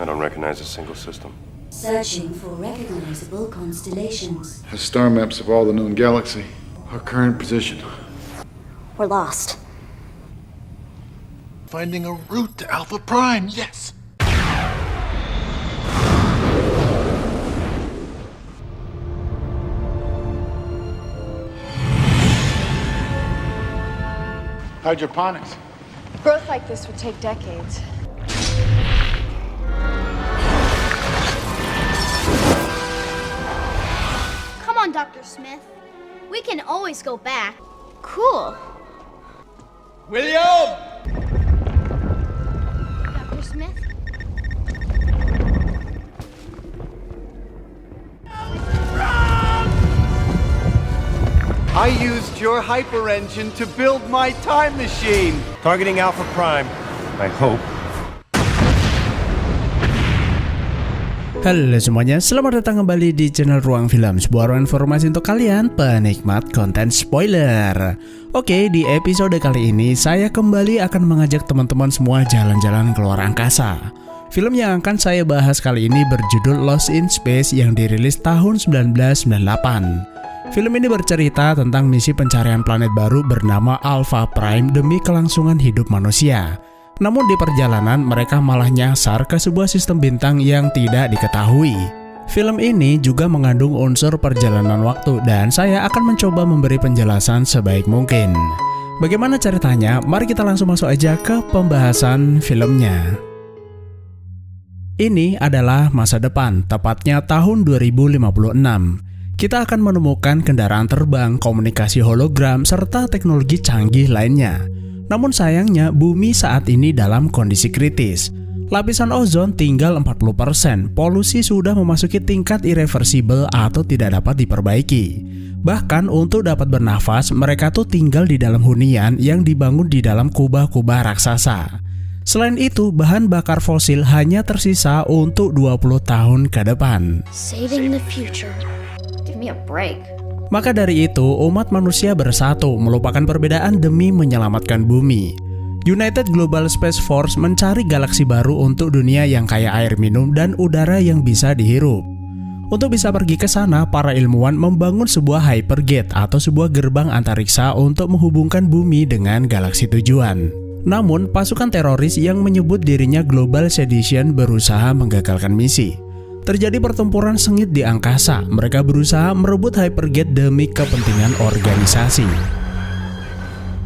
I don't recognize a single system. Searching for recognizable constellations. Has star maps of all the known galaxy. Our current position. We're lost. Finding a route to Alpha Prime, yes! Hydroponics. Growth like this would take decades. Come on, Dr. Smith. We can always go back. Cool. William! Dr. Smith? I used your hyper engine to build my time machine. Targeting Alpha Prime. I hope. Halo semuanya, selamat datang kembali di channel Ruang Film, sebuah ruang informasi untuk kalian penikmat konten spoiler. Oke, di episode kali ini saya kembali akan mengajak teman-teman semua jalan-jalan keluar angkasa. Film yang akan saya bahas kali ini berjudul Lost in Space yang dirilis tahun 1998. Film ini bercerita tentang misi pencarian planet baru bernama Alpha Prime demi kelangsungan hidup manusia. Namun di perjalanan mereka malah nyasar ke sebuah sistem bintang yang tidak diketahui. Film ini juga mengandung unsur perjalanan waktu dan saya akan mencoba memberi penjelasan sebaik mungkin. Bagaimana ceritanya? Mari kita langsung masuk aja ke pembahasan filmnya. Ini adalah masa depan, tepatnya tahun 2056. Kita akan menemukan kendaraan terbang, komunikasi hologram, serta teknologi canggih lainnya. Namun sayangnya bumi saat ini dalam kondisi kritis. Lapisan ozon tinggal 40%, polusi sudah memasuki tingkat irreversible atau tidak dapat diperbaiki. Bahkan untuk dapat bernafas, mereka tuh tinggal di dalam hunian yang dibangun di dalam kubah-kubah raksasa. Selain itu, bahan bakar fosil hanya tersisa untuk 20 tahun ke depan. Saving the future. Give me a break. Maka dari itu, umat manusia bersatu, melupakan perbedaan demi menyelamatkan bumi. United Global Space Force mencari galaksi baru untuk dunia yang kaya air minum dan udara yang bisa dihirup. Untuk bisa pergi ke sana, para ilmuwan membangun sebuah hypergate atau sebuah gerbang antariksa untuk menghubungkan bumi dengan galaksi tujuan. Namun, pasukan teroris yang menyebut dirinya Global Sedition berusaha menggagalkan misi. Terjadi pertempuran sengit di angkasa. Mereka berusaha merebut hypergate demi kepentingan organisasi.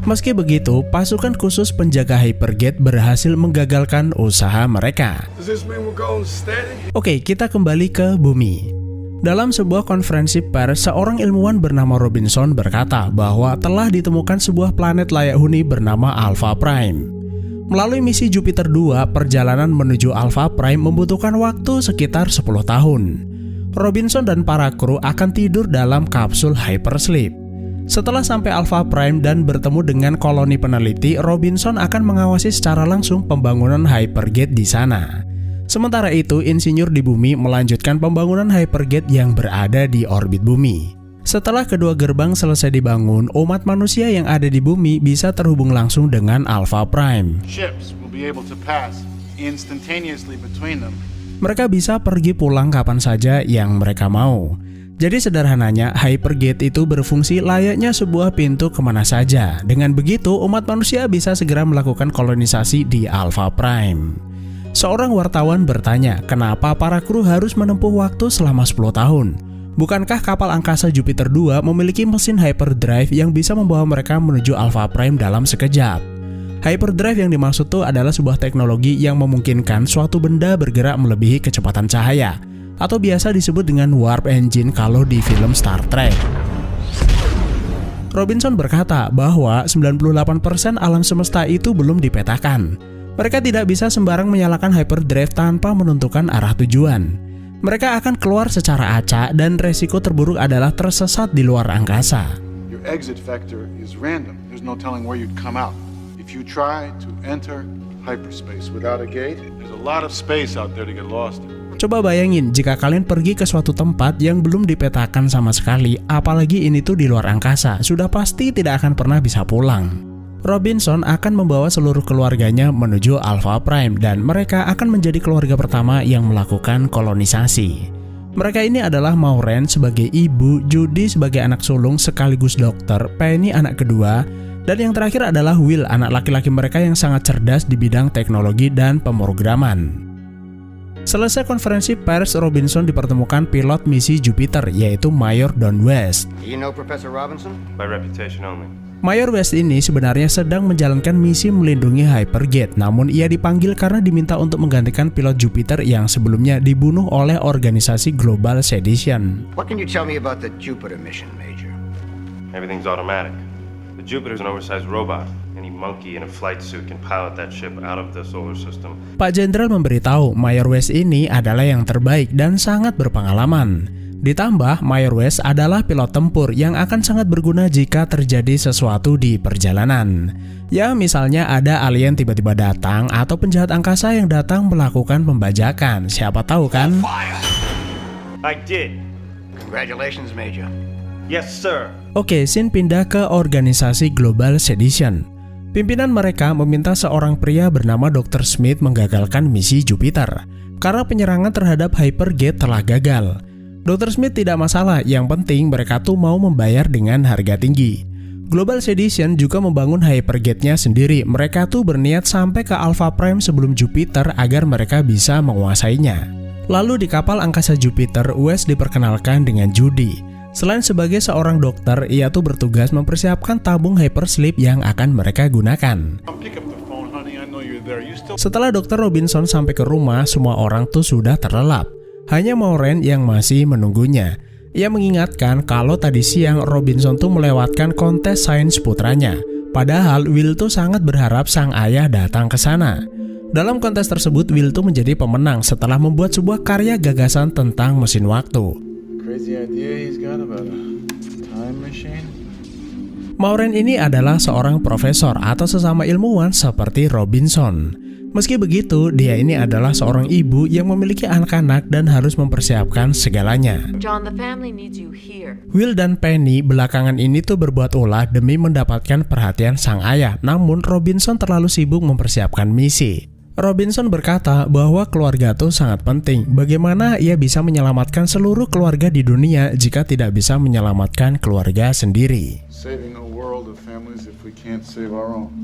Meski begitu, pasukan khusus penjaga hypergate berhasil menggagalkan usaha mereka. Oke, kita kembali ke bumi. Dalam sebuah konferensi pers, seorang ilmuwan bernama Robinson berkata bahwa telah ditemukan sebuah planet layak huni bernama Alpha Prime. Melalui misi Jupiter 2, perjalanan menuju Alpha Prime membutuhkan waktu sekitar 10 tahun. Robinson dan para kru akan tidur dalam kapsul hypersleep. Setelah sampai Alpha Prime dan bertemu dengan koloni peneliti, Robinson akan mengawasi secara langsung pembangunan hypergate di sana. Sementara itu, insinyur di bumi melanjutkan pembangunan hypergate yang berada di orbit bumi. Setelah kedua gerbang selesai dibangun, umat manusia yang ada di bumi bisa terhubung langsung dengan Alpha Prime. Mereka bisa pergi pulang kapan saja yang mereka mau. Jadi sederhananya, hypergate itu berfungsi layaknya sebuah pintu kemana saja. Dengan begitu, umat manusia bisa segera melakukan kolonisasi di Alpha Prime. Seorang wartawan bertanya, kenapa para kru harus menempuh waktu selama 10 tahun? Bukankah kapal angkasa Jupiter 2 memiliki mesin hyperdrive yang bisa membawa mereka menuju Alpha Prime dalam sekejap? Hyperdrive yang dimaksud itu adalah sebuah teknologi yang memungkinkan suatu benda bergerak melebihi kecepatan cahaya, atau biasa disebut dengan warp engine kalau di film Star Trek. Robinson berkata bahwa 98% alam semesta itu belum dipetakan. Mereka tidak bisa sembarang menyalakan hyperdrive tanpa menentukan arah tujuan. Mereka akan keluar secara acak dan resiko terburuk adalah tersesat di luar angkasa. Your exit vector is random. There's no telling where you'd come out. If you try to enter hyperspace without a gate, there's a lot of space out there to get lost in. Coba bayangin jika kalian pergi ke suatu tempat yang belum dipetakan sama sekali, apalagi ini tuh di luar angkasa, sudah pasti tidak akan pernah bisa pulang. Robinson akan membawa seluruh keluarganya menuju Alpha Prime dan mereka akan menjadi keluarga pertama yang melakukan kolonisasi. Mereka ini adalah Maureen sebagai ibu, Judy sebagai anak sulung sekaligus dokter, Penny anak kedua, dan yang terakhir adalah Will, anak laki-laki mereka yang sangat cerdas di bidang teknologi dan pemrograman. Selesai konferensi pers, Robinson dipertemukan pilot misi Jupiter, yaitu Mayor Don West. You know Professor Robinson? By reputation only. Mayor West ini sebenarnya sedang menjalankan misi melindungi Hypergate, namun ia dipanggil karena diminta untuk menggantikan pilot Jupiter yang sebelumnya dibunuh oleh organisasi Global Sedition. What can you tell me about the Jupiter mission, Major? Everything's automatic. The Jupiter's an oversized robot. Any monkey in a flight suit can pilot that ship out of the solar system. Pak Jenderal memberitahu Mayor West ini adalah yang terbaik dan sangat berpengalaman. Ditambah, Mayor West adalah pilot tempur yang akan sangat berguna jika terjadi sesuatu di perjalanan. Ya, misalnya ada alien tiba-tiba datang atau penjahat angkasa yang datang melakukan pembajakan. Siapa tahu kan? I did. Congratulations, Major. Yes, sir. Oke, scene pindah ke organisasi Global Sedition. Pimpinan mereka meminta seorang pria bernama Dr. Smith menggagalkan misi Jupiter karena penyerangan terhadap Hypergate telah gagal. Dr. Smith tidak masalah, yang penting mereka tuh mau membayar dengan harga tinggi. Global Sedition juga membangun Hypergate-nya sendiri. Mereka tuh berniat sampai ke Alpha Prime sebelum Jupiter agar mereka bisa menguasainya. Lalu di kapal angkasa Jupiter, West diperkenalkan dengan Judy. Selain sebagai seorang dokter, ia tuh bertugas mempersiapkan tabung hypersleep yang akan mereka gunakan. Setelah Dr. Robinson sampai ke rumah, semua orang tuh sudah terlelap. Hanya Maureen yang masih menunggunya. Ia mengingatkan kalau tadi siang Robinson tuh melewatkan kontes sains putranya. Padahal Will tuh sangat berharap sang ayah datang ke sana. Dalam kontes tersebut, Will tuh menjadi pemenang setelah membuat sebuah karya gagasan tentang mesin waktu. Maureen ini adalah seorang profesor atau sesama ilmuwan seperti Robinson. Meski begitu, dia ini adalah seorang ibu yang memiliki anak-anak dan harus mempersiapkan segalanya. John, the family needs you here. Will dan Penny belakangan ini tuh berbuat ulah demi mendapatkan perhatian sang ayah, namun Robinson terlalu sibuk mempersiapkan misi. Robinson berkata bahwa keluarga tuh sangat penting. Bagaimana ia bisa menyelamatkan seluruh keluarga di dunia jika tidak bisa menyelamatkan keluarga sendiri?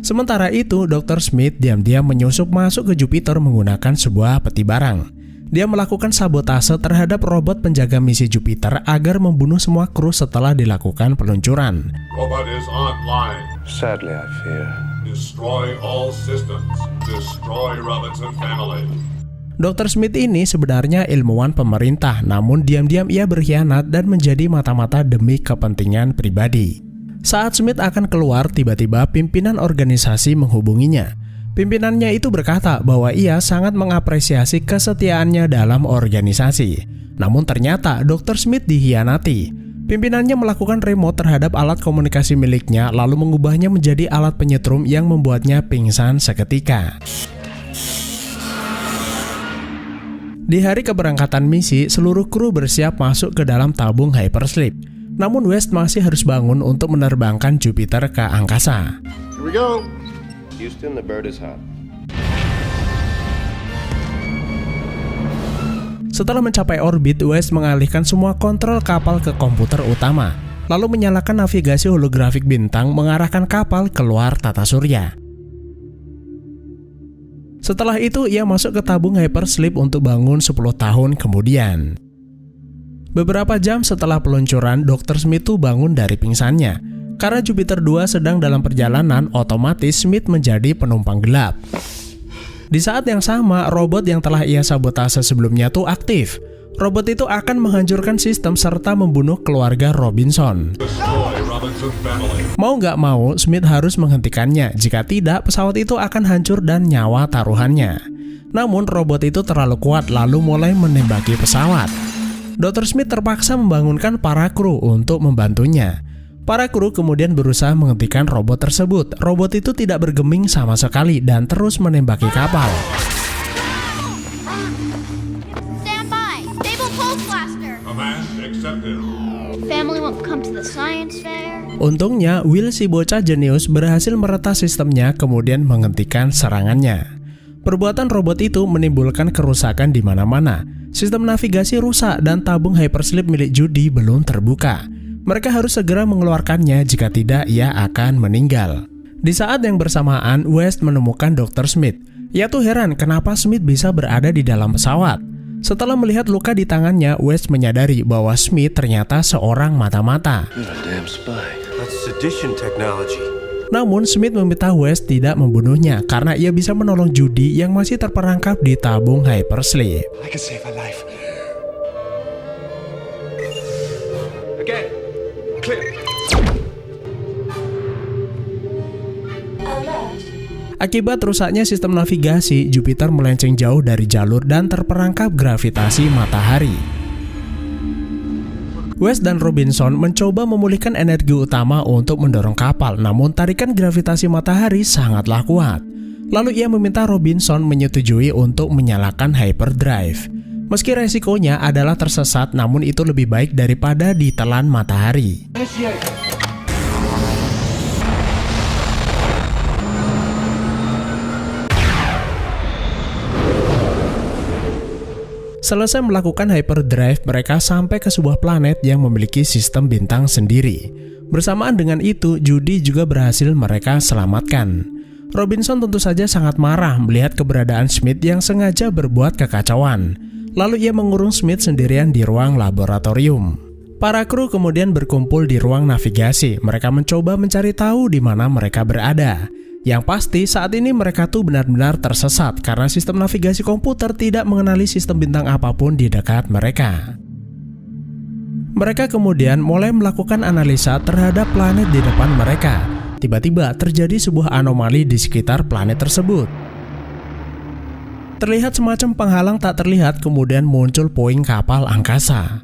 Sementara itu, Dr. Smith diam-diam menyusup masuk ke Jupiter menggunakan sebuah peti barang. Dia melakukan sabotase terhadap robot penjaga misi Jupiter agar membunuh semua kru setelah dilakukan peluncuran. Robot is online. Sadly, I fear. Destroy all systems. Destroy Robinson family. Dr. Smith ini sebenarnya ilmuwan pemerintah, namun diam-diam ia berkhianat dan menjadi mata-mata demi kepentingan pribadi. Saat Smith akan keluar, tiba-tiba pimpinan organisasi menghubunginya. Pimpinannya itu berkata bahwa ia sangat mengapresiasi kesetiaannya dalam organisasi. Namun ternyata Dr. Smith dikhianati. Pimpinannya melakukan remote terhadap alat komunikasi miliknya lalu mengubahnya menjadi alat penyetrum yang membuatnya pingsan seketika. Di hari keberangkatan misi, seluruh kru bersiap masuk ke dalam tabung hypersleep. Namun West masih harus bangun untuk menerbangkan Jupiter ke angkasa. Here we go. Houston, the bird is hot. Setelah mencapai orbit, West mengalihkan semua kontrol kapal ke komputer utama, lalu menyalakan navigasi holografik bintang mengarahkan kapal keluar tata surya. Setelah itu, ia masuk ke tabung hypersleep untuk bangun 10 tahun kemudian. Beberapa jam setelah peluncuran, Dr. Smith tuh bangun dari pingsannya. Karena Jupiter 2 sedang dalam perjalanan, otomatis Smith menjadi penumpang gelap. Di saat yang sama, robot yang telah ia sabotase sebelumnya tuh aktif. Robot itu akan menghancurkan sistem serta membunuh keluarga Robinson. Mau nggak mau, Smith harus menghentikannya. Jika tidak, pesawat itu akan hancur dan nyawa taruhannya. Namun, robot itu terlalu kuat lalu mulai menembaki pesawat. Dr. Smith terpaksa membangunkan para kru untuk membantunya. Para kru kemudian berusaha menghentikan robot tersebut. Robot itu tidak bergeming sama sekali dan terus menembaki kapal. Stand by. Stable pulse blaster. Command accepted. Family won't come to the science fair. Untungnya, Will si bocah jenius berhasil meretas sistemnya kemudian menghentikan serangannya. Perbuatan robot itu menimbulkan kerusakan di mana-mana. Sistem navigasi rusak dan tabung hypersleep milik Judy belum terbuka. Mereka harus segera mengeluarkannya, jika tidak ia akan meninggal. Di saat yang bersamaan, West menemukan Dr. Smith. Ia tuh heran kenapa Smith bisa berada di dalam pesawat. Setelah melihat luka di tangannya, West menyadari bahwa Smith ternyata seorang mata-mata. Namun Smith meminta West tidak membunuhnya karena ia bisa menolong Judy yang masih terperangkap di tabung hypersleep. Akibat rusaknya sistem navigasi, Jupiter melenceng jauh dari jalur dan terperangkap gravitasi matahari. West dan Robinson mencoba memulihkan energi utama untuk mendorong kapal, namun tarikan gravitasi matahari sangatlah kuat. Lalu ia meminta Robinson menyetujui untuk menyalakan hyperdrive. Meski resikonya adalah tersesat, namun itu lebih baik daripada ditelan matahari. Selesai melakukan hyperdrive, mereka sampai ke sebuah planet yang memiliki sistem bintang sendiri. Bersamaan dengan itu, Judy juga berhasil mereka selamatkan. Robinson tentu saja sangat marah melihat keberadaan Smith yang sengaja berbuat kekacauan. Lalu ia mengurung Smith sendirian di ruang laboratorium. Para kru kemudian berkumpul di ruang navigasi. Mereka mencoba mencari tahu di mana mereka berada. Yang pasti saat ini mereka tuh benar-benar tersesat karena sistem navigasi komputer tidak mengenali sistem bintang apapun di dekat mereka. Mereka kemudian mulai melakukan analisa terhadap planet di depan mereka. Tiba-tiba terjadi sebuah anomali di sekitar planet tersebut. Terlihat semacam penghalang tak terlihat, kemudian muncul puing kapal angkasa.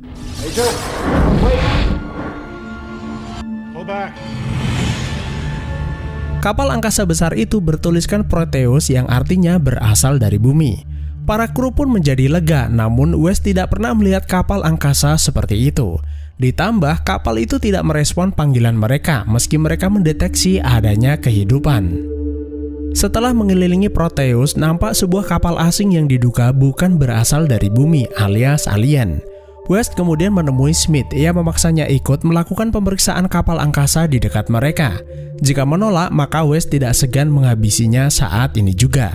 Kapal angkasa besar itu bertuliskan Proteus yang artinya berasal dari bumi. Para kru pun menjadi lega, namun West tidak pernah melihat kapal angkasa seperti itu. Ditambah, kapal itu tidak merespon panggilan mereka meski mereka mendeteksi adanya kehidupan. Setelah mengelilingi Proteus, nampak sebuah kapal asing yang diduga bukan berasal dari bumi alias alien. West kemudian menemui Smith. Ia memaksanya ikut melakukan pemeriksaan kapal angkasa di dekat mereka. Jika menolak, maka West tidak segan menghabisinya saat ini juga.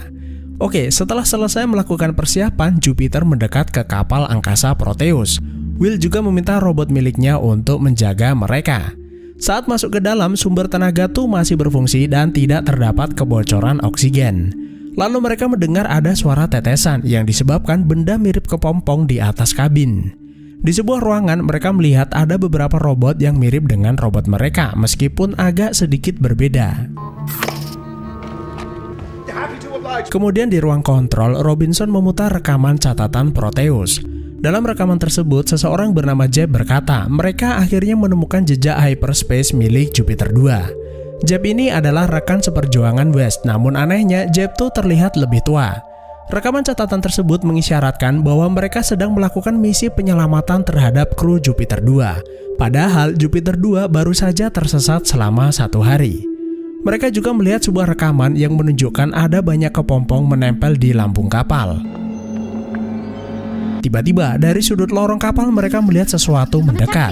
Oke, setelah selesai melakukan persiapan, Jupiter mendekat ke kapal angkasa Proteus. Will juga meminta robot miliknya untuk menjaga mereka. Saat masuk ke dalam, sumber tenaga tuh masih berfungsi dan tidak terdapat kebocoran oksigen. Lalu mereka mendengar ada suara tetesan yang disebabkan benda mirip kepompong di atas kabin. Di sebuah ruangan, mereka melihat ada beberapa robot yang mirip dengan robot mereka, meskipun agak sedikit berbeda. Kemudian di ruang kontrol, Robinson memutar rekaman catatan Proteus. Dalam rekaman tersebut, seseorang bernama Jeb berkata, mereka akhirnya menemukan jejak hyperspace milik Jupiter 2. Jeb ini adalah rekan seperjuangan West, namun anehnya Jeb tuh terlihat lebih tua. Rekaman catatan tersebut mengisyaratkan bahwa mereka sedang melakukan misi penyelamatan terhadap kru Jupiter 2. Padahal Jupiter 2 baru saja tersesat selama 1 hari. Mereka juga melihat sebuah rekaman yang menunjukkan ada banyak kepompong menempel di lambung kapal. Tiba-tiba dari sudut lorong kapal mereka melihat sesuatu mendekat.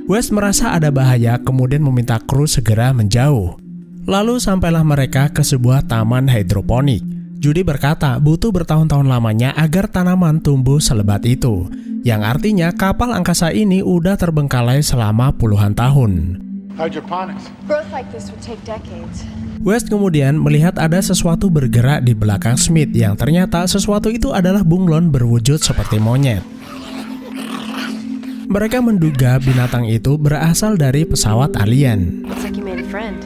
West merasa ada bahaya, kemudian meminta kru segera menjauh. Lalu sampailah mereka ke sebuah taman hidroponik. Judy berkata butuh bertahun-tahun lamanya agar tanaman tumbuh selebat itu, yang artinya kapal angkasa ini udah terbengkalai selama puluhan tahun. Growth like this would take decades. West kemudian melihat ada sesuatu bergerak di belakang Smith, yang ternyata sesuatu itu adalah bunglon berwujud seperti monyet. Mereka menduga binatang itu berasal dari pesawat alien. Looks like you made a friend.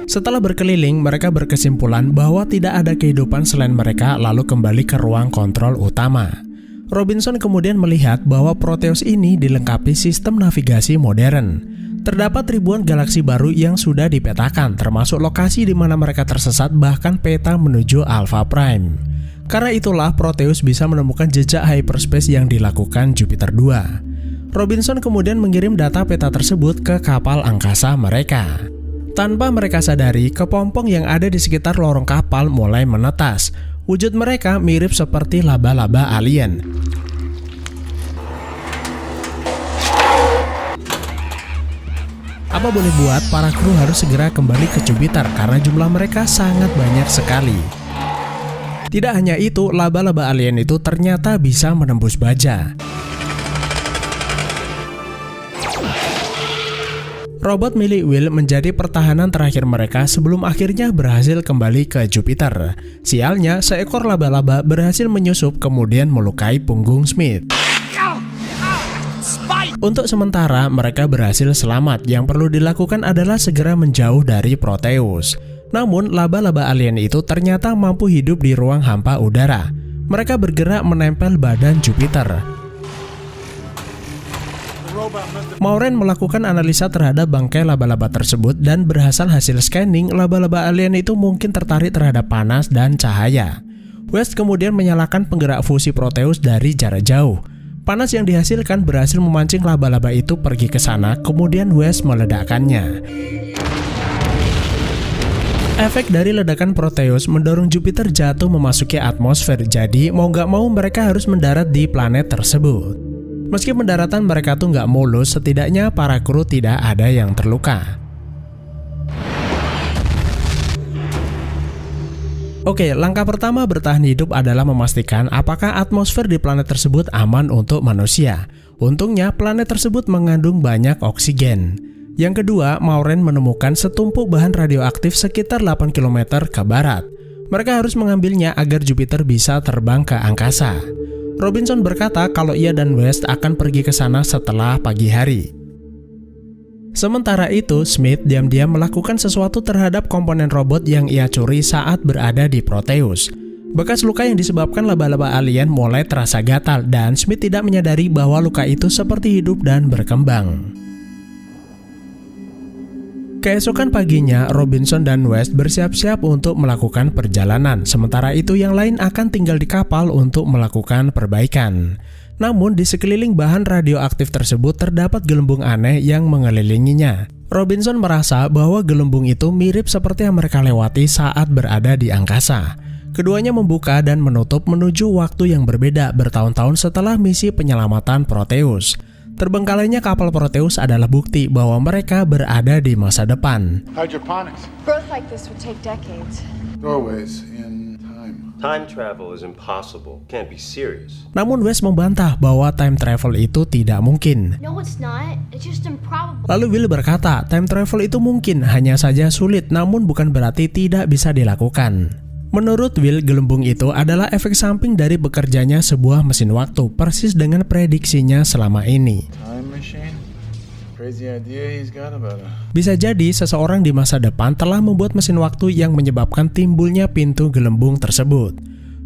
Setelah berkeliling, mereka berkesimpulan bahwa tidak ada kehidupan selain mereka, lalu kembali ke ruang kontrol utama. Robinson kemudian melihat bahwa Proteus ini dilengkapi sistem navigasi modern. Terdapat ribuan galaksi baru yang sudah dipetakan, termasuk lokasi di mana mereka tersesat, bahkan peta menuju Alpha Prime. Karena itulah Proteus bisa menemukan jejak hyperspace yang dilakukan Jupiter 2. Robinson kemudian mengirim data peta tersebut ke kapal angkasa mereka. Tanpa mereka sadari, kepompong yang ada di sekitar lorong kapal mulai menetas. Wujud mereka mirip seperti laba-laba alien. Apa boleh buat para kru harus segera kembali ke Jupiter karena jumlah mereka sangat banyak sekali. Tidak hanya itu, laba-laba alien itu ternyata bisa menembus baja. Robot milik Will menjadi pertahanan terakhir mereka sebelum akhirnya berhasil kembali ke Jupiter. Sialnya, seekor laba-laba berhasil menyusup kemudian melukai punggung Smith. Untuk sementara, mereka berhasil selamat. Yang perlu dilakukan adalah segera menjauh dari Proteus. Namun, laba-laba alien itu ternyata mampu hidup di ruang hampa udara. Mereka bergerak menempel badan Jupiter. Maureen melakukan analisa terhadap bangkai laba-laba tersebut dan berhasil scanning, laba-laba alien itu mungkin tertarik terhadap panas dan cahaya. West kemudian menyalakan penggerak fusi Proteus dari jarak jauh. Panas yang dihasilkan berhasil memancing laba-laba itu pergi ke sana, kemudian West meledakkannya. Efek dari ledakan Proteus mendorong Jupiter jatuh memasuki atmosfer, jadi mau nggak mau mereka harus mendarat di planet tersebut. Meski pendaratan mereka tuh nggak mulus, setidaknya para kru tidak ada yang terluka. Oke, langkah pertama bertahan hidup adalah memastikan apakah atmosfer di planet tersebut aman untuk manusia. Untungnya, planet tersebut mengandung banyak oksigen. Yang kedua, Maureen menemukan setumpuk bahan radioaktif sekitar 8 km ke barat. Mereka harus mengambilnya agar Jupiter bisa terbang ke angkasa. Robinson berkata kalau ia dan West akan pergi ke sana setelah pagi hari. Sementara itu, Smith diam-diam melakukan sesuatu terhadap komponen robot yang ia curi saat berada di Proteus. Bekas luka yang disebabkan laba-laba alien mulai terasa gatal dan Smith tidak menyadari bahwa luka itu seperti hidup dan berkembang. Keesokan paginya, Robinson dan West bersiap-siap untuk melakukan perjalanan. Sementara itu, yang lain akan tinggal di kapal untuk melakukan perbaikan. Namun, di sekeliling bahan radioaktif tersebut terdapat gelembung aneh yang mengelilinginya. Robinson merasa bahwa gelembung itu mirip seperti yang mereka lewati saat berada di angkasa. Keduanya membuka dan menutup menuju waktu yang berbeda bertahun-tahun setelah misi penyelamatan Proteus. Terbengkalainya kapal Proteus adalah bukti bahwa mereka berada di masa depan. Hydroponics. Growth like this would take decades. Doorways in time. Time travel is impossible. Can't be serious. Namun West membantah bahwa time travel itu tidak mungkin. No, it's not. It's just improbable. Lalu Will berkata, time travel itu mungkin, hanya saja sulit, namun bukan berarti tidak bisa dilakukan. Menurut Will, gelembung itu adalah efek samping dari bekerjanya sebuah mesin waktu, persis dengan prediksinya selama ini. Bisa jadi seseorang di masa depan telah membuat mesin waktu yang menyebabkan timbulnya pintu gelembung tersebut.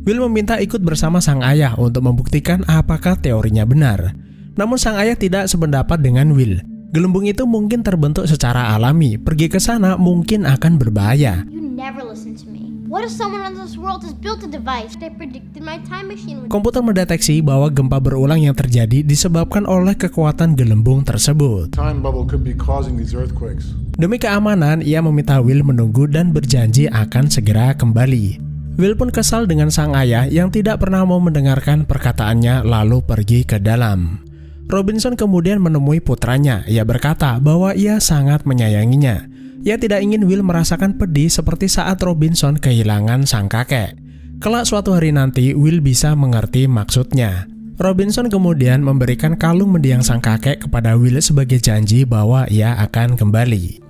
Will meminta ikut bersama sang ayah untuk membuktikan apakah teorinya benar. Namun sang ayah tidak sependapat dengan Will. Gelembung itu mungkin terbentuk secara alami, pergi ke sana mungkin akan berbahaya. You never listen to me. What if someone in this world has built a device that predicted my time machine would... Komputer mendeteksi bahwa gempa berulang yang terjadi disebabkan oleh kekuatan gelembung tersebut. Time bubble could be causing these earthquakes. Demi keamanan, ia meminta Will menunggu dan berjanji akan segera kembali. Will pun kesal dengan sang ayah yang tidak pernah mau mendengarkan perkataannya lalu pergi ke dalam. Robinson kemudian menemui putranya. Ia berkata bahwa ia sangat menyayanginya. Ia tidak ingin Will merasakan pedih seperti saat Robinson kehilangan sang kakek. Kelak suatu hari nanti, Will bisa mengerti maksudnya. Robinson kemudian memberikan kalung mendiang sang kakek kepada Will sebagai janji bahwa ia akan kembali.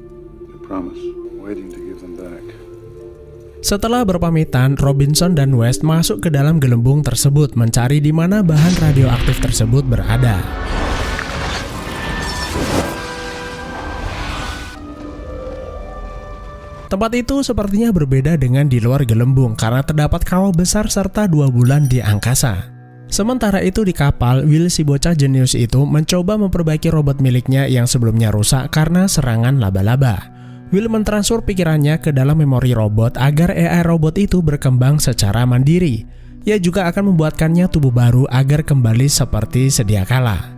Setelah berpamitan, Robinson dan West masuk ke dalam gelembung tersebut mencari di mana bahan radioaktif tersebut berada. Tempat itu sepertinya berbeda dengan di luar gelembung karena terdapat kawah besar serta 2 bulan di angkasa. Sementara itu di kapal, Will si bocah jenius itu mencoba memperbaiki robot miliknya yang sebelumnya rusak karena serangan laba-laba. Will mentransfer pikirannya ke dalam memori robot agar AI robot itu berkembang secara mandiri. ia juga akan membuatkannya tubuh baru agar kembali seperti sedia kala.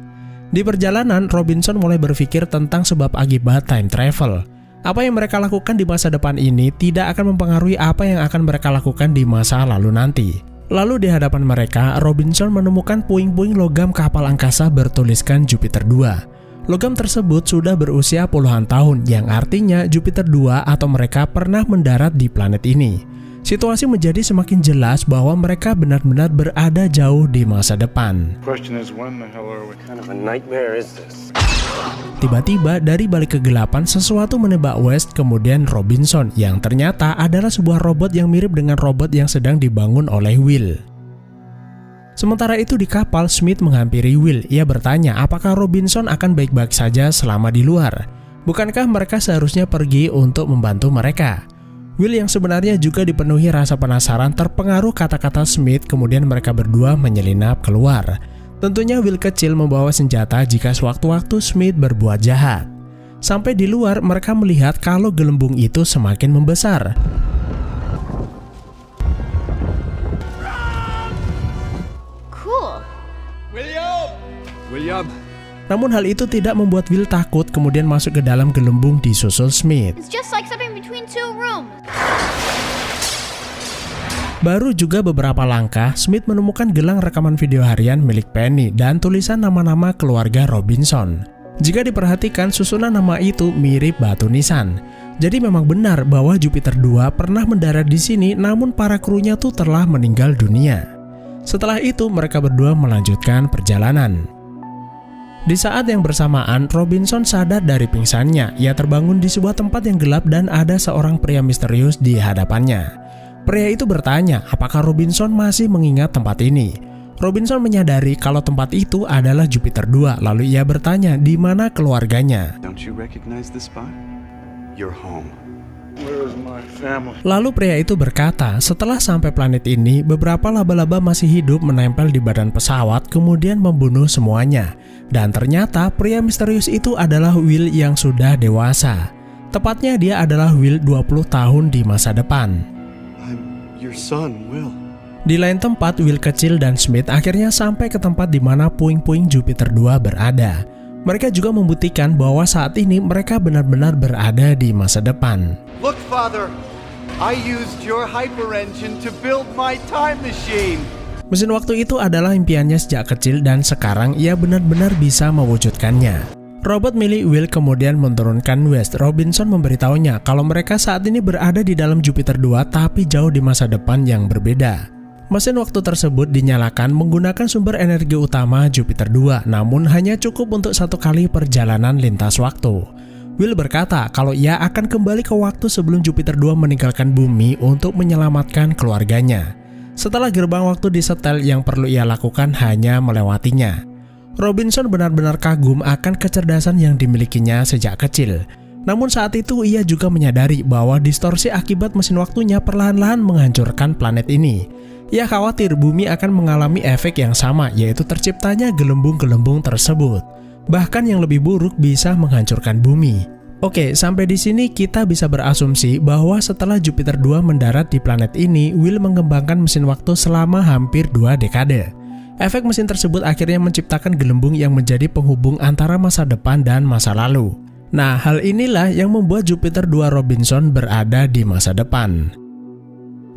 Di perjalanan, Robinson mulai berpikir tentang sebab akibat time travel. Apa yang mereka lakukan di masa depan ini tidak akan mempengaruhi apa yang akan mereka lakukan di masa lalu nanti. Lalu di hadapan mereka, Robinson menemukan puing-puing logam kapal angkasa bertuliskan Jupiter 2. Logam tersebut sudah berusia puluhan tahun, yang artinya Jupiter 2 atau mereka pernah mendarat di planet ini. Situasi menjadi semakin jelas bahwa mereka benar-benar berada jauh di masa depan. Tiba-tiba dari balik kegelapan sesuatu menebak West, kemudian Robinson, yang ternyata adalah sebuah robot yang mirip dengan robot yang sedang dibangun oleh Will. Sementara itu di kapal, Smith menghampiri Will. Ia bertanya apakah Robinson akan baik-baik saja selama di luar. Bukankah mereka seharusnya pergi untuk membantu mereka? Will yang sebenarnya juga dipenuhi rasa penasaran terpengaruh kata-kata Smith, kemudian mereka berdua menyelinap keluar. Tentunya Will kecil membawa senjata jika sewaktu-waktu Smith berbuat jahat. Sampai di luar, mereka melihat kalau gelembung itu semakin membesar. Cool. William! Namun hal itu tidak membuat Will takut, kemudian masuk ke dalam gelembung disusul Smith. It's just like stepping between two rooms. Baru juga beberapa langkah, Smith menemukan gelang rekaman video harian milik Penny dan tulisan nama-nama keluarga Robinson. Jika diperhatikan, susunan nama itu mirip batu nisan. Jadi memang benar bahwa Jupiter 2 pernah mendarat di sini, namun para krunya tuh telah meninggal dunia. Setelah itu, mereka berdua melanjutkan perjalanan. Di saat yang bersamaan, Robinson sadar dari pingsannya. Ia terbangun di sebuah tempat yang gelap dan ada seorang pria misterius di hadapannya. Pria itu bertanya apakah Robinson masih mengingat tempat ini. Robinson menyadari kalau tempat itu adalah Jupiter 2, lalu ia bertanya di mana keluarganya. Don't you recognize the spot? You're home. Lalu pria itu berkata, setelah sampai planet ini, beberapa laba-laba masih hidup menempel di badan pesawat, kemudian membunuh semuanya. Dan ternyata pria misterius itu adalah Will yang sudah dewasa. Tepatnya dia adalah Will 20 tahun di masa depan. I'm your son, Will. Di lain tempat, Will kecil dan Smith akhirnya sampai ke tempat di mana puing-puing Jupiter 2 berada. Mereka juga membuktikan bahwa saat ini mereka benar-benar berada di masa depan. Look, Father, I used your hyper engine to build my time machine. Mesin waktu itu adalah impiannya sejak kecil dan sekarang ia benar-benar bisa mewujudkannya. Robot milik Will kemudian menurunkan West. Robinson memberitahunya kalau mereka saat ini berada di dalam Jupiter 2 tapi jauh di masa depan yang berbeda. Mesin waktu tersebut dinyalakan menggunakan sumber energi utama Jupiter 2, namun hanya cukup untuk satu kali perjalanan lintas waktu. Will berkata kalau ia akan kembali ke waktu sebelum Jupiter 2 meninggalkan bumi untuk menyelamatkan keluarganya. Setelah gerbang waktu disetel, yang perlu ia lakukan hanya melewatinya. Robinson benar-benar kagum akan kecerdasan yang dimilikinya sejak kecil. Namun saat itu ia juga menyadari bahwa distorsi akibat mesin waktunya perlahan-lahan menghancurkan planet ini. Ia khawatir bumi akan mengalami efek yang sama, yaitu terciptanya gelembung-gelembung tersebut. Bahkan yang lebih buruk bisa menghancurkan bumi. Oke, sampai di sini kita bisa berasumsi bahwa setelah Jupiter 2 mendarat di planet ini, Will mengembangkan mesin waktu selama hampir 2 dekade. Efek mesin tersebut akhirnya menciptakan gelembung yang menjadi penghubung antara masa depan dan masa lalu. Nah, hal inilah yang membuat Jupiter 2 Robinson berada di masa depan.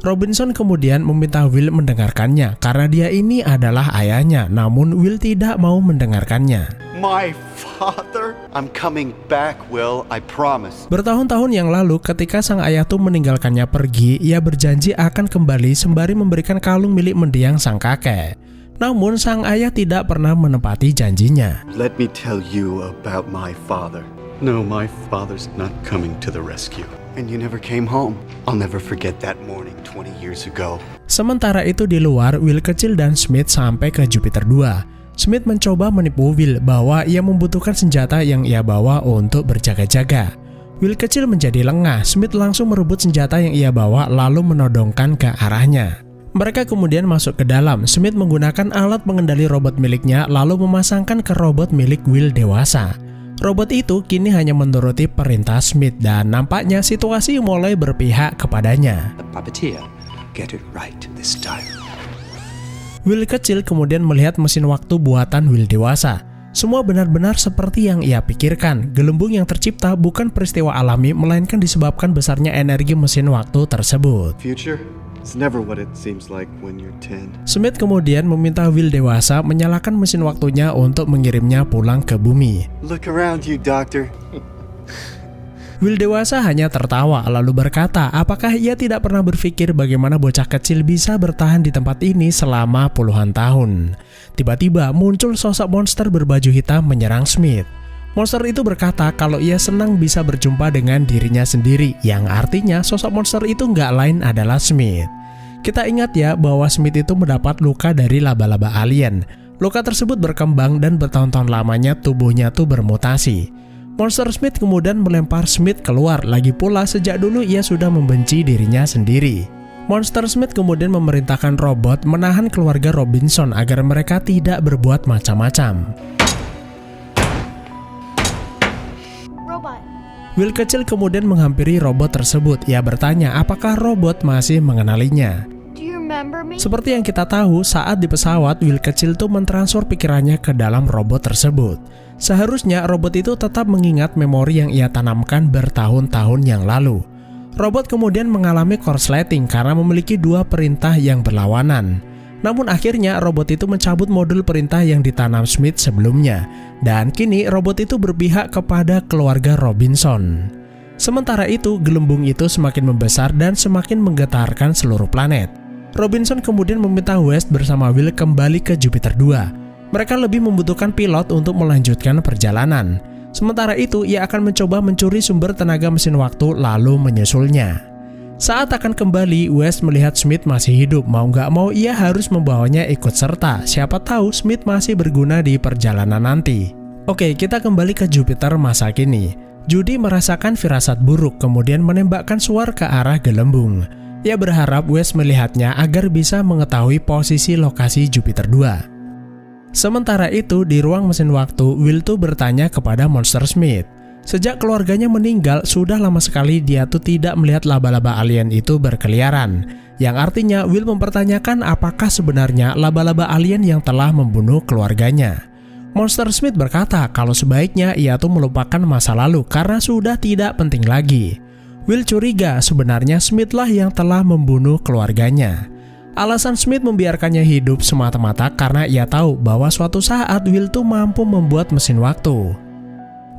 Robinson kemudian meminta Will mendengarkannya karena dia ini adalah ayahnya, namun Will tidak mau mendengarkannya. My father? I'm coming back, Will, I promise. Bertahun-tahun yang lalu ketika sang ayah tuh meninggalkannya pergi, ia berjanji akan kembali sembari memberikan kalung milik mendiang sang kakek. Namun sang ayah tidak pernah menepati janjinya. Let me tell you about my father. No, my father's not coming to the rescue. And you never came home. I'll never forget that morning 20 years ago. Sementara itu di luar, Will kecil dan Smith sampai ke Jupiter 2. Smith mencoba menipu Will bahwa ia membutuhkan senjata yang ia bawa untuk berjaga-jaga. Will kecil menjadi lengah. Smith langsung merebut senjata yang ia bawa lalu menodongkan ke arahnya. Mereka kemudian masuk ke dalam. Smith menggunakan alat pengendali robot miliknya lalu memasangkan ke robot milik Will dewasa. Robot itu kini hanya menuruti perintah Smith dan nampaknya situasi mulai berpihak kepadanya. The puppeteer, get it right this time. Will kecil kemudian melihat mesin waktu buatan Will dewasa. Semua benar-benar seperti yang ia pikirkan. Gelembung yang tercipta bukan peristiwa alami, melainkan disebabkan besarnya energi mesin waktu tersebut. Future is never what it seems like when you're 10. Smith kemudian meminta Will dewasa menyalakan mesin waktunya untuk mengirimnya pulang ke bumi. Look around you, Doctor. Will dewasa hanya tertawa lalu berkata, apakah ia tidak pernah berpikir bagaimana bocah kecil bisa bertahan di tempat ini selama puluhan tahun. Tiba-tiba muncul sosok monster berbaju hitam menyerang Smith. Monster itu berkata kalau ia senang bisa berjumpa dengan dirinya sendiri, yang artinya sosok monster itu nggak lain adalah Smith. Kita ingat ya bahwa Smith itu mendapat luka dari laba-laba alien. Luka tersebut berkembang dan bertahun-tahun lamanya tubuhnya tuh bermutasi. Monster Smith kemudian melempar Smith keluar, lagi pula sejak dulu ia sudah membenci dirinya sendiri. Monster Smith kemudian memerintahkan robot menahan keluarga Robinson agar mereka tidak berbuat macam-macam. Robot. Will kecil kemudian menghampiri robot tersebut. Ia bertanya apakah robot masih mengenalinya. Do you remember me? Seperti yang kita tahu, saat di pesawat, Will kecil tuh mentransfer pikirannya ke dalam robot tersebut. Seharusnya robot itu tetap mengingat memori yang ia tanamkan bertahun-tahun yang lalu. Robot kemudian mengalami korsleting karena memiliki dua perintah yang berlawanan. Namun akhirnya robot itu mencabut modul perintah yang ditanam Smith sebelumnya. Dan kini robot itu berpihak kepada keluarga Robinson. Sementara itu, gelembung itu semakin membesar dan semakin menggetarkan seluruh planet. Robinson kemudian meminta West bersama Will kembali ke Jupiter 2. Mereka lebih membutuhkan pilot untuk melanjutkan perjalanan. Sementara itu, ia akan mencoba mencuri sumber tenaga mesin waktu lalu menyusulnya. Saat akan kembali, West melihat Smith masih hidup. Mau nggak mau ia harus membawanya ikut serta. Siapa tahu Smith masih berguna di perjalanan nanti. Oke, kita kembali ke Jupiter masa kini. Judy merasakan firasat buruk, kemudian menembakkan suar ke arah gelembung. Ia berharap West melihatnya agar bisa mengetahui posisi lokasi Jupiter 2. Sementara itu, di ruang mesin waktu, Will tuh bertanya kepada Monster Smith. Sejak keluarganya meninggal, sudah lama sekali dia tuh tidak melihat laba-laba alien itu berkeliaran. Yang artinya Will mempertanyakan apakah sebenarnya laba-laba alien yang telah membunuh keluarganya. Monster Smith berkata kalau sebaiknya ia tuh melupakan masa lalu karena sudah tidak penting lagi. Will curiga sebenarnya Smith lah yang telah membunuh keluarganya. Alasan Smith membiarkannya hidup semata-mata karena ia tahu bahwa suatu saat Will tuh mampu membuat mesin waktu.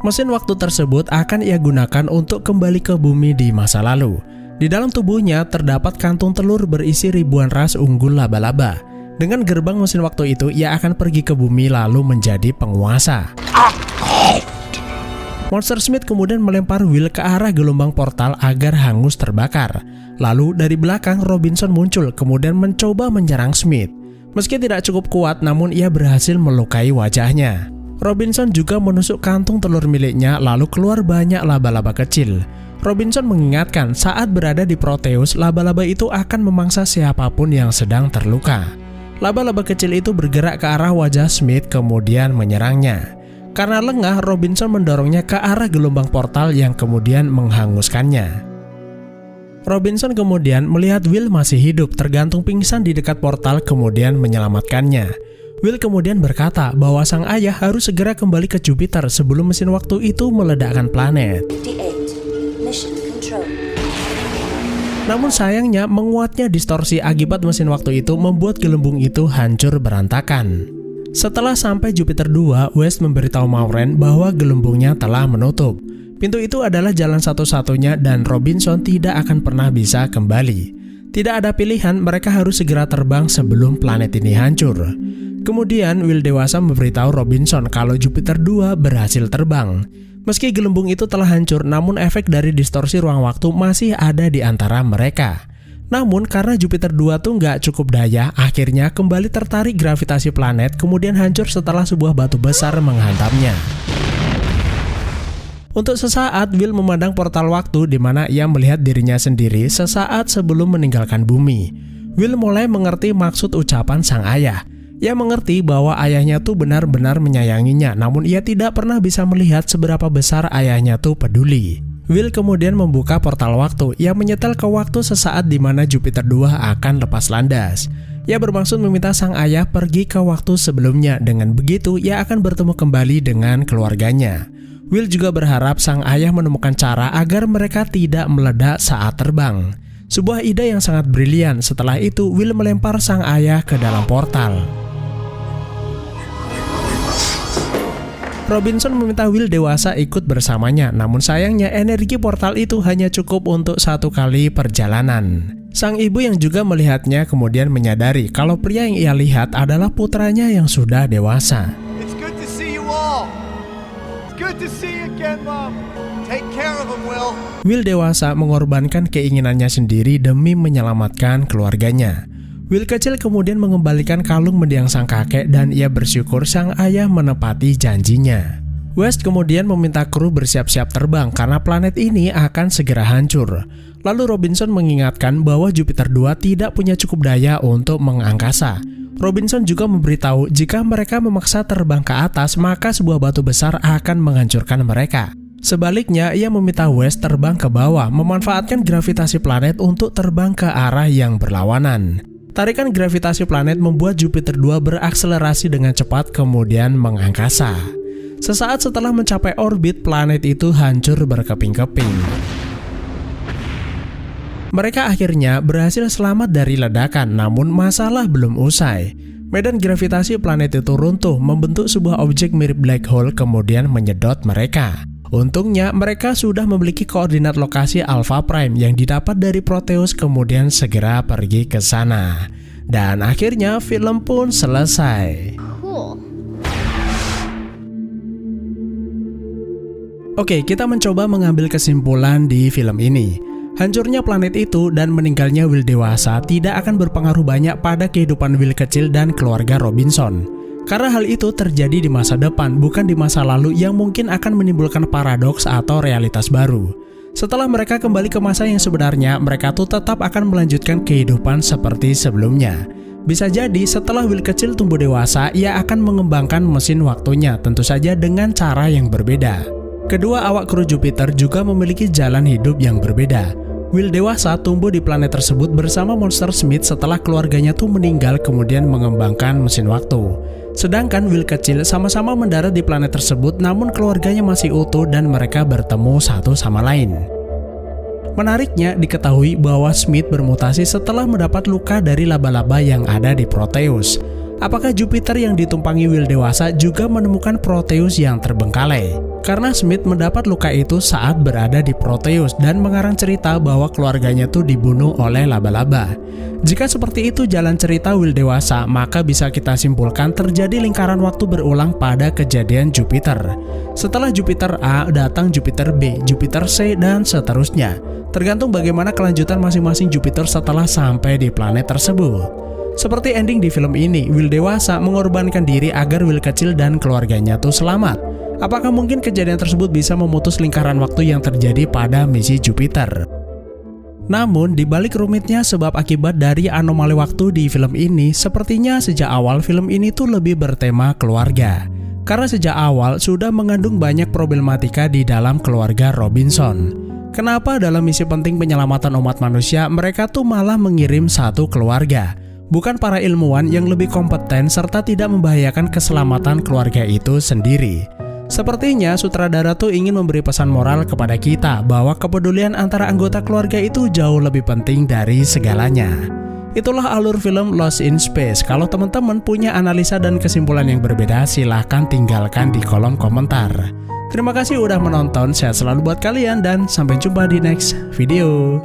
Mesin waktu tersebut akan ia gunakan untuk kembali ke bumi di masa lalu. Di dalam tubuhnya terdapat kantung telur berisi ribuan ras unggul laba-laba. Dengan gerbang mesin waktu itu, ia akan pergi ke bumi lalu menjadi penguasa. Monster Smith kemudian melempar Will ke arah gelombang portal agar hangus terbakar. Lalu dari belakang Robinson muncul kemudian mencoba menyerang Smith. Meski tidak cukup kuat, namun ia berhasil melukai wajahnya. Robinson juga menusuk kantung telur miliknya lalu keluar banyak laba-laba kecil. Robinson mengingatkan saat berada di Proteus, laba-laba itu akan memangsa siapapun yang sedang terluka. Laba-laba kecil itu bergerak ke arah wajah Smith kemudian menyerangnya. Karena lengah, Robinson mendorongnya ke arah gelombang portal yang kemudian menghanguskannya. Robinson kemudian melihat Will masih hidup tergantung pingsan di dekat portal kemudian menyelamatkannya. Will kemudian berkata bahwa sang ayah harus segera kembali ke Jupiter sebelum mesin waktu itu meledakkan planet. 58. Mission control. Namun sayangnya menguatnya distorsi akibat mesin waktu itu membuat gelembung itu hancur berantakan. Setelah sampai Jupiter 2, West memberitahu Maureen bahwa gelembungnya telah menutup. Pintu itu adalah jalan satu-satunya dan Robinson tidak akan pernah bisa kembali. Tidak ada pilihan, mereka harus segera terbang sebelum planet ini hancur. Kemudian Will dewasa memberitahu Robinson kalau Jupiter 2 berhasil terbang. Meski gelembung itu telah hancur, namun efek dari distorsi ruang waktu masih ada di antara mereka. Namun karena Jupiter 2 tuh nggak cukup daya, akhirnya kembali tertarik gravitasi planet kemudian hancur setelah sebuah batu besar menghantamnya. Untuk sesaat, Will memandang portal waktu di mana ia melihat dirinya sendiri sesaat sebelum meninggalkan bumi. Will mulai mengerti maksud ucapan sang ayah. Ia mengerti bahwa ayahnya tuh benar-benar menyayanginya, namun ia tidak pernah bisa melihat seberapa besar ayahnya tuh peduli. Will kemudian membuka portal waktu. Ia menyetel ke waktu sesaat di mana Jupiter 2 akan lepas landas. Ia bermaksud meminta sang ayah pergi ke waktu sebelumnya. Dengan begitu, ia akan bertemu kembali dengan keluarganya. Will juga berharap sang ayah menemukan cara agar mereka tidak meledak saat terbang. Sebuah ide yang sangat brilian. Setelah itu, Will melempar sang ayah ke dalam portal. Robinson meminta Will dewasa ikut bersamanya, namun sayangnya energi portal itu hanya cukup untuk 1 kali perjalanan. Sang ibu yang juga melihatnya kemudian menyadari kalau pria yang ia lihat adalah putranya yang sudah dewasa. It's good to see you all. It's good to see you again, Mom. Take care of him, Will. Will dewasa mengorbankan keinginannya sendiri demi menyelamatkan keluarganya. Will kecil kemudian mengembalikan kalung mendiang sang kakek dan ia bersyukur sang ayah menepati janjinya. West kemudian meminta kru bersiap-siap terbang karena planet ini akan segera hancur. Lalu Robinson mengingatkan bahwa Jupiter 2 tidak punya cukup daya untuk mengangkasa. Robinson juga memberitahu jika mereka memaksa terbang ke atas maka sebuah batu besar akan menghancurkan mereka. Sebaliknya, ia meminta West terbang ke bawah, memanfaatkan gravitasi planet untuk terbang ke arah yang berlawanan. Tarikan gravitasi planet membuat Jupiter 2 berakselerasi dengan cepat kemudian mengangkasa. Sesaat setelah mencapai orbit, planet itu hancur berkeping-keping. Mereka akhirnya berhasil selamat dari ledakan, namun masalah belum usai. Medan gravitasi planet itu runtuh, membentuk sebuah objek mirip black hole kemudian menyedot mereka. Untungnya, mereka sudah memiliki koordinat lokasi Alpha Prime yang didapat dari Proteus kemudian segera pergi ke sana. Dan akhirnya film pun selesai. Cool. Oke, kita mencoba mengambil kesimpulan di film ini. Hancurnya planet itu dan meninggalnya Will dewasa tidak akan berpengaruh banyak pada kehidupan Will kecil dan keluarga Robinson. Karena hal itu terjadi di masa depan, bukan di masa lalu yang mungkin akan menimbulkan paradoks atau realitas baru. Setelah mereka kembali ke masa yang sebenarnya, mereka tuh tetap akan melanjutkan kehidupan seperti sebelumnya. Bisa jadi setelah Will kecil tumbuh dewasa, ia akan mengembangkan mesin waktunya, tentu saja dengan cara yang berbeda. Kedua awak kru Jupiter juga memiliki jalan hidup yang berbeda. Will dewasa tumbuh di planet tersebut bersama Monster Smith setelah keluarganya tuh meninggal kemudian mengembangkan mesin waktu. Sedangkan Will kecil sama-sama mendarat di planet tersebut namun keluarganya masih utuh dan mereka bertemu satu sama lain. Menariknya diketahui bahwa Smith bermutasi setelah mendapat luka dari laba-laba yang ada di Proteus. Apakah Jupiter yang ditumpangi Will dewasa juga menemukan Proteus yang terbengkalai? Karena Smith mendapat luka itu saat berada di Proteus dan mengarang cerita bahwa keluarganya tuh dibunuh oleh laba-laba. Jika seperti itu jalan cerita Will dewasa, maka bisa kita simpulkan terjadi lingkaran waktu berulang pada kejadian Jupiter. Setelah Jupiter A, datang Jupiter B, Jupiter C, dan seterusnya. Tergantung bagaimana kelanjutan masing-masing Jupiter setelah sampai di planet tersebut. Seperti ending di film ini, Will dewasa mengorbankan diri agar Will kecil dan keluarganya tuh selamat. Apakah mungkin kejadian tersebut bisa memutus lingkaran waktu yang terjadi pada misi Jupiter? Namun, di balik rumitnya sebab akibat dari anomali waktu di film ini, sepertinya sejak awal film ini tuh lebih bertema keluarga. Karena sejak awal sudah mengandung banyak problematika di dalam keluarga Robinson. Kenapa dalam misi penting penyelamatan umat manusia, mereka tuh malah mengirim satu keluarga? Bukan para ilmuwan yang lebih kompeten serta tidak membahayakan keselamatan keluarga itu sendiri. Sepertinya sutradara tuh ingin memberi pesan moral kepada kita bahwa kepedulian antara anggota keluarga itu jauh lebih penting dari segalanya. Itulah alur film Lost in Space. Kalau teman-teman punya analisa dan kesimpulan yang berbeda, silahkan tinggalkan di kolom komentar. Terima kasih udah menonton, sehat selalu buat kalian dan sampai jumpa di next video.